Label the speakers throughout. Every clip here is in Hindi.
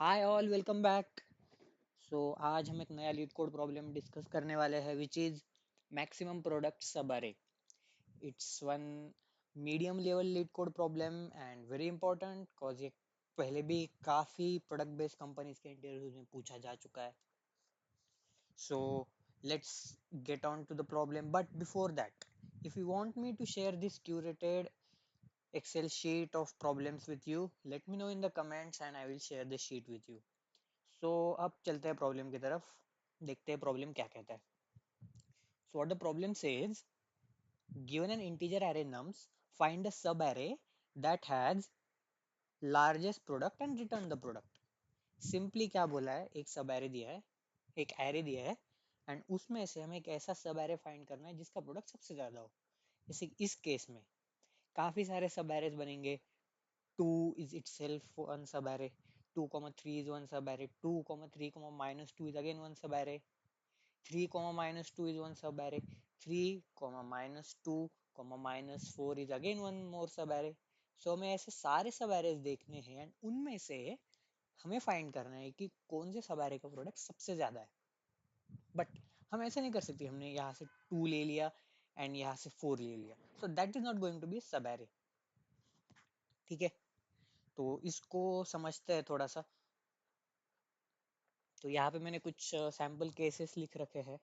Speaker 1: हाय ऑल वेलकम बैक। सो आज हम एक नया लीड कोड प्रॉब्लम डिस्कस करने वाले हैं which is maximum product subarray. It's one medium level LeetCode problem and very important cause ये पहले भी काफ़ी प्रोडक्ट बेस्ड कंपनीज के इंटरव्यूज में पूछा जा चुका है। So let's get on to the problem, but before that if you want me to share this curated Excel sheet of problems with you, let me know in the comments and I will share the sheet with you. सो अब चलते हैं प्रॉब्लम की तरफ, देखते हैं प्रॉब्लम क्या कहता है। So what the problem says, given an integer array nums, find a sub array that has largest product and return the product। Simply क्या बोला है, एक सब एरे दिया है, एक एरे दिया है एंड उसमें से हमें एक ऐसा सब एरे फाइंड करना है जिसका प्रोडक्ट सबसे ज्यादा हो। जैसे इस केस में काफी सारे सब एरेज बनेंगे। 2 is itself one sub array, 2 3 is one sub array, 2 3 minus 2 is again one sub array, 3 minus 2 is one sub array, 3 minus 2 minus 4 is again one more sub array। सो हमें ऐसे सारे सब एरेज देखने हैं एंड उनमें से हमें फाइंड करना है कि कौन से सब एरे का प्रोडक्ट सबसे ज्यादा है। बट हम ऐसे नहीं कर सकते, हमने यहाँ से 2 ले लिया एंड यहाँ से 4 ले लिया, so that is not going to be subarray. ठीक है, तो इसको समझते हैं थोड़ा सा। तो यहाँ पे मैंने कुछ सैम्पल केसेस लिख रखे हैं।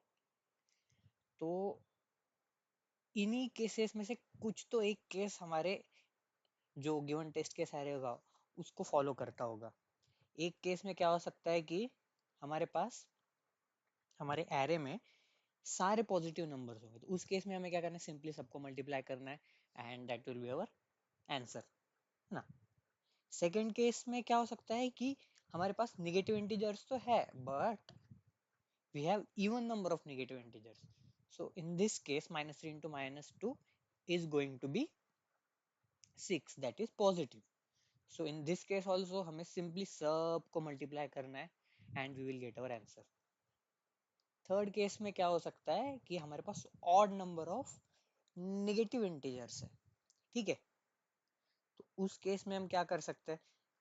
Speaker 1: तो इन्हीं केसेस में से कुछ तो एक केस हमारे जो गिवन टेस्ट केस एरे होगा उसको फॉलो करता होगा। एक केस में क्या हो सकता है कि हमारे पास हमारे एरे में सारे पॉजिटिव नंबर्स होंगे, तो उस केस में हमें क्या करना है, सिंपली सबको मल्टीप्लाई करना है and that will be our answer, है ना। सेकेंड केस में क्या हो सकता है कि हमारे पास निगेटिव इंटीजर्स तो है but we have even number of negative integers. So in this case minus 3 into minus 2 is going to be 6, that is positive. So in this case also हमें simply सब को multiply करना है and we will get our answer. Third case में क्या हो सकता है कि हमारे पास odd number of negative integers है। ठीक है, तो उस केस में हम क्या कर सकते हैं,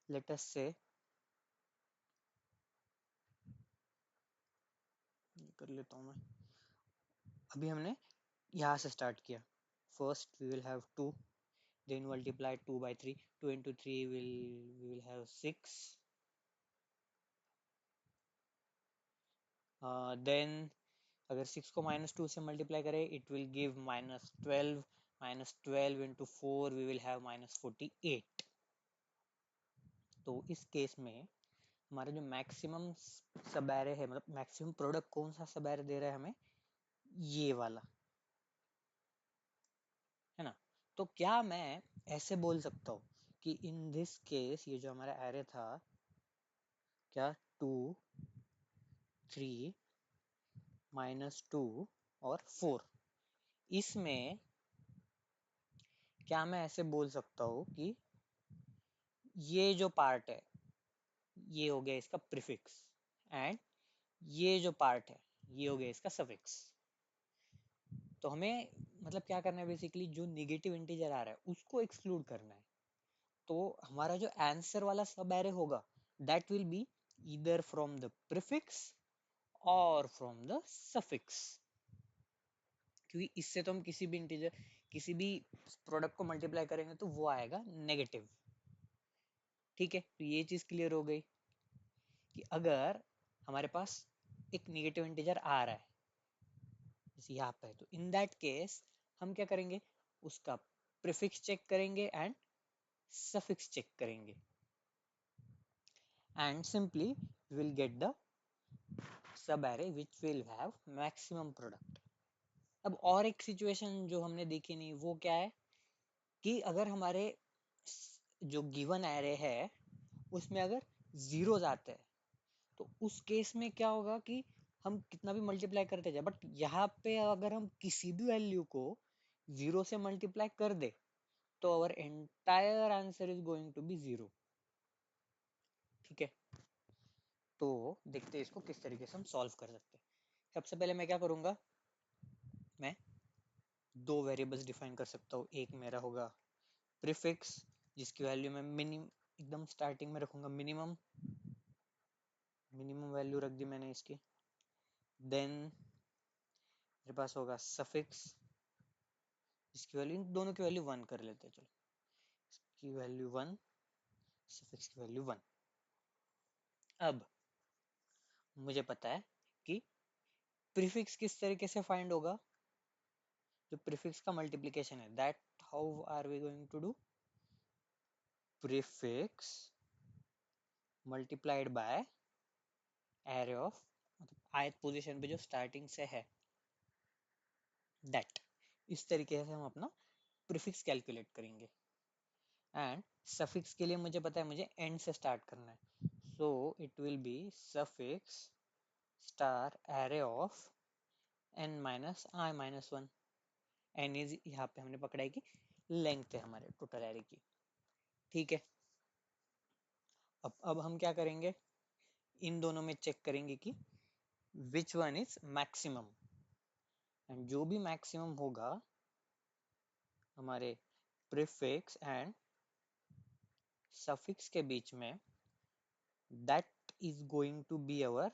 Speaker 1: लेट अस से कर लेता हूं मैं। अभी हमने यहाँ से स्टार्ट किया, first we will have 2, then multiply 2 by 3, 2 into 3 we will have 6, then अगर 6 को minus 2 से multiply करें it will give minus 12, minus 12 into 4 we will have minus 48। तो इस केस में हमारा जो मैक्सिमम सब एरे है, मतलब मैक्सिमम प्रोडक्ट कौन सा सब एरे दे रहा है हमें, ये वाला, है ना। तो क्या मैं ऐसे बोल सकता हूँ कि इन दिस केस ये जो हमारा एरे था, क्या 2 3 -2 और 4, इसमें क्या मैं ऐसे बोल सकता हूँ कि ये जो पार्ट है ये हो गया इसका प्रीफिक्स एंड ये जो पार्ट है ये हो गया इसका सफिक्स। तो हमें मतलब क्या करना है, बेसिकली जो निगेटिव इंटीजर आ रहा है उसको एक्सक्लूड करना है। तो हमारा जो आंसर वाला सब एरे होगा that will be either from the prefix और फ्रॉम द सफिक्स, क्योंकि इससे तो हम किसी भी इंटीजर किसी भी प्रोडक्ट को मल्टीप्लाई करेंगे तो वो आएगा नेगेटिव। ठीक है, तो ये चीज क्लियर हो गई कि अगर हमारे पास एक नेगेटिव इंटीजर आ रहा है जैसे यहाँ पे, तो इन दैट केस हम क्या करेंगे, उसका प्रीफिक्स चेक करेंगे एंड सफिक्स चेक करेंगे and simply will get the sub array which will have maximum product. अब और एक सिचुएशन जो हमने देखी नहीं वो क्या है कि अगर हमारे जो गिवन एरे है उसमें अगर जीरोस आते हैं तो उस केस में क्या होगा कि हम कितना भी मल्टीप्लाई करते जाए बट यहाँ पे अगर हम किसी भी वैल्यू को जीरो से मल्टीप्लाई कर दे तो our entire answer is going to be zero. ठीक है, तो देखते हैं इसको किस तरीके से हम सॉल्व कर सकते हैं। सबसे पहले मैं क्या करूंगा, मैं दो वेरिएबल्स डिफाइन कर सकता हूँ। एक मेरा होगा प्रीफिक्स जिसकी वैल्यू मैं मिनिमम एकदम स्टार्टिंग में रखूंगा मिनिमम, मिनिमम वैल्यू रख दी मैंने इसकी। देन मेरे पास होगा सफिक्स, इसकी वैल्यू, इन दोनों की वैल्यू 1 कर लेते हैं। चलो, इसकी वैल्यू 1, सफिक्स की वैल्यू 1। अब मुझे पता है कि प्रीफिक्स किस तरीके से फाइंड होगा। जो प्रीफिक्स का मल्टीप्लिकेशन है, that how are we going to do. Prefix multiplied by array of, मतलब आयत पोजीशन पे जो स्टार्टिंग से है, दैट। इस तरीके से हम अपना प्रीफिक्स कैलकुलेट करेंगे। एंड सफिक्स के लिए मुझे पता है मुझे एंड से स्टार्ट करना है, so it will be suffix star array of n minus I minus 1। N is यहाँ पे हमने पकड़ा है कि लेंथ है हमारे टोटल एरे की। ठीक है, अब हम क्या करेंगे, इन दोनों में चेक करेंगे कि which one is maximum. And जो भी मैक्सिमम होगा हमारे प्रीफिक्स एंड सफिक्स के बीच में, that is going to be our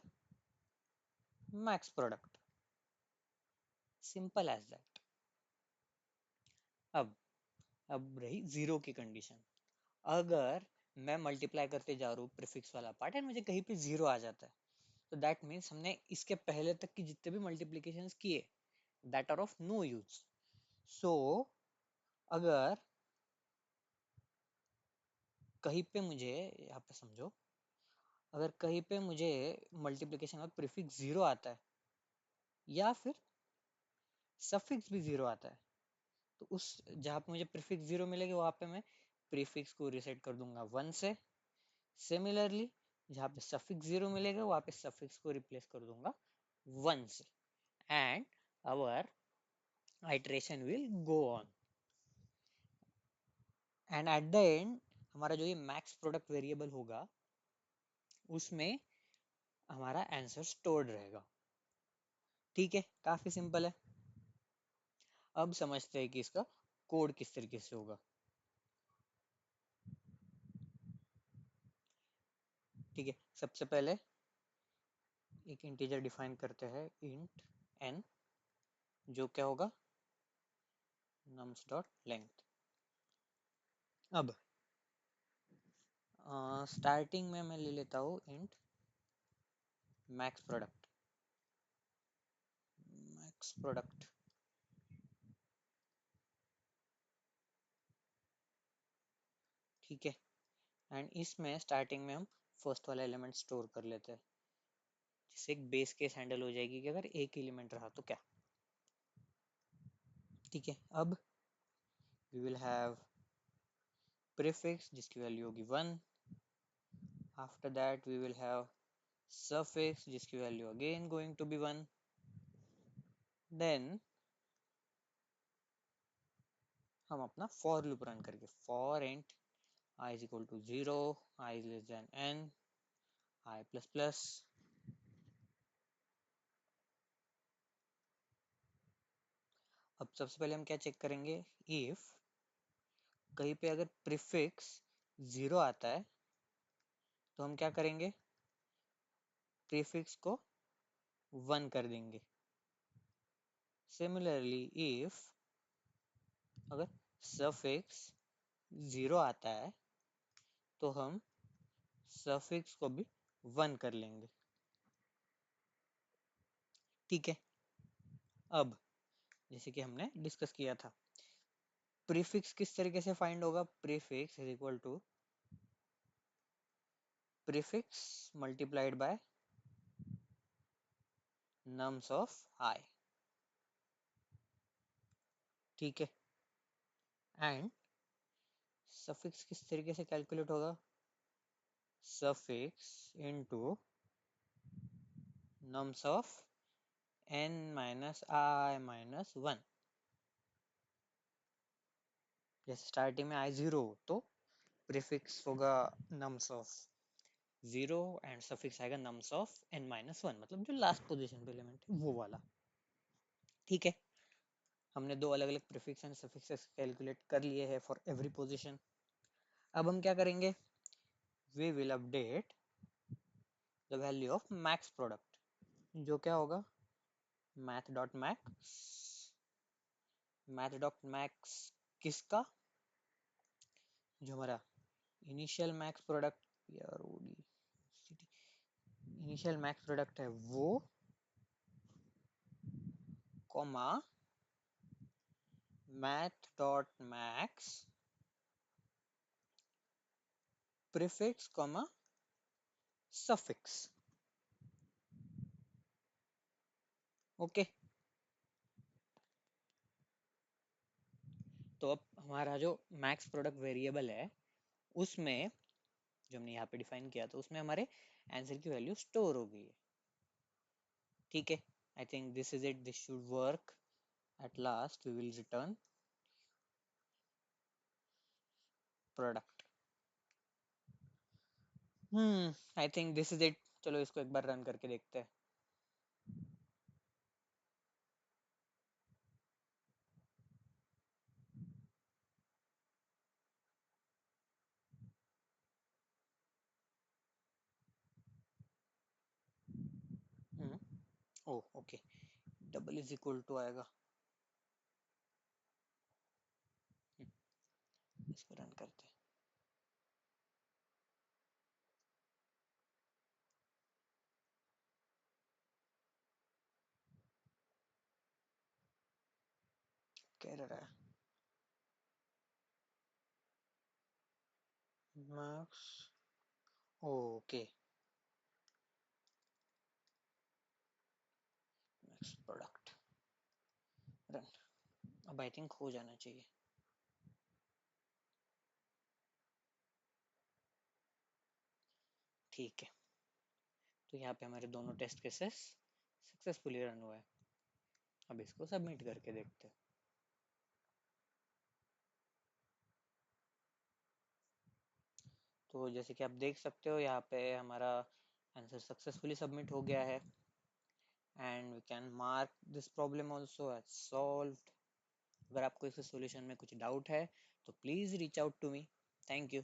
Speaker 1: max product. Simple as that. अब रही जीरो की कंडीशन। अगर मैं मल्टीप्लाई करते जा रहा हूँ प्रीफिक्स वाला पार्ट एंड मुझे कहीं पे जीरो आ जाता है, तो दैट मीन्स हमने इसके पहले तक की जितने भी मल्टीप्लिकेशंस किए, that are of no use. So अगर कहीं पे मुझे, यहाँ पे समझो, अगर कहीं पे मुझे मल्टीप्लिकेशन का प्रीफिक्स जीरो आता है या फिर सफिक्स भी जीरो आता है, तो उस जहाँ पे मुझे प्रीफिक्स जीरो मिलेगा वहाँ पे मैं प्रीफिक्स को रीसेट कर दूंगा 1 से। सिमिलरली जहाँ पे सफिक्स जीरो मिलेगा वहाँ पे सफिक्स को रिप्लेस कर दूंगा 1 से। And our iteration will go on. And at the end हमारा जो ये मैक्स प्रोडक्ट वेरिएबल होगा उसमें हमारा आंसर स्टोर्ड रहेगा। ठीक है, काफी सिंपल है। अब समझते हैं कि इसका कोड किस तरीके से होगा। ठीक है, सबसे पहले एक इंटीजर डिफाइन करते हैं, इंट n, जो क्या होगा nums डॉट लेंथ। अब स्टार्टिंग में मैं ले लेता हूँ int max product. Max product ठीक है, एंड इसमें स्टार्टिंग में हम फर्स्ट वाला एलिमेंट स्टोर कर लेते हैं, जिससे एक बेस केस हैंडल हो जाएगी कि अगर एक एलिमेंट रहा तो क्या। ठीक है, अब वी विल हैव प्रीफिक्स जिसकी वैल्यू होगी 1। After that we will have suffix जिसकी value again going to be 1। Then हम अपना फॉर लूप रन करके, for int i is equal to 0, i is less than n, i plus plus। अब सबसे पहले हम क्या चेक करेंगे, इफ कहीं पे अगर प्रीफिक्स 0 आता है तो हम क्या करेंगे, प्रीफिक्स को 1 कर देंगे। सिमिलरली इफ अगर सफिक्स 0 आता है तो हम सफिक्स को भी 1 कर लेंगे। ठीक है, अब जैसे कि हमने डिस्कस किया था, प्रीफिक्स किस तरीके से फाइंड होगा, prefix is equal to prefix multiplied by nums of I। ठीक है, एंड सफिक्स किस तरीके से कैलकुलेट होगा, suffix into nums of n minus I minus 1। जैसे स्टार्टिंग में I 0 तो प्रीफिक्स होगा nums of 0 एंड सफिक्स आएगा nums of n माइनस 1, मतलब जो लास्ट पोजीशन पे एलिमेंट है वो वाला। ठीक है, हमने दो अलग अलग प्रीफिक्स एंड सफिक्सेस कैलकुलेट कर लिए हैं फॉर एवरी पोजीशन। अब हम क्या करेंगे, we will update the value of max product, जो क्या होगा math.max, math.max किसका, जो हमारा इनिशियल मैक्स प्रोडक्ट, यार इनिशियल मैक्स प्रोडक्ट है वो, comma math.max prefix comma suffix. Okay, तो अब हमारा जो मैक्स प्रोडक्ट वेरिएबल है उसमें, जो हमने यहाँ पे डिफाइन किया था, उसमें हमारे आंसर की वैल्यू स्टोर हो गई है। ठीक है, I think this is it, this should work. At last we will return product. I think this is it. चलो इसको एक बार रन करके देखते हैं। Oh okay, double is equal to आएगा। इसको रन करते हैं। कह रहा है max, okay, max product run. अब आई थिंक हो जाना चाहिए। ठीक है, तो यहाँ पे हमारे दोनों टेस्ट केसेस सक्सेसफुली रन हुआ है। अब इसको सबमिट करके देखते हैं। तो जैसे कि आप देख सकते हो यहाँ पे हमारा आंसर सक्सेसफुली सबमिट हो गया है, and we can mark this problem also as solved. अगर आपको इस सॉल्यूशन में कुछ डाउट है तो please reach out to me. Thank you.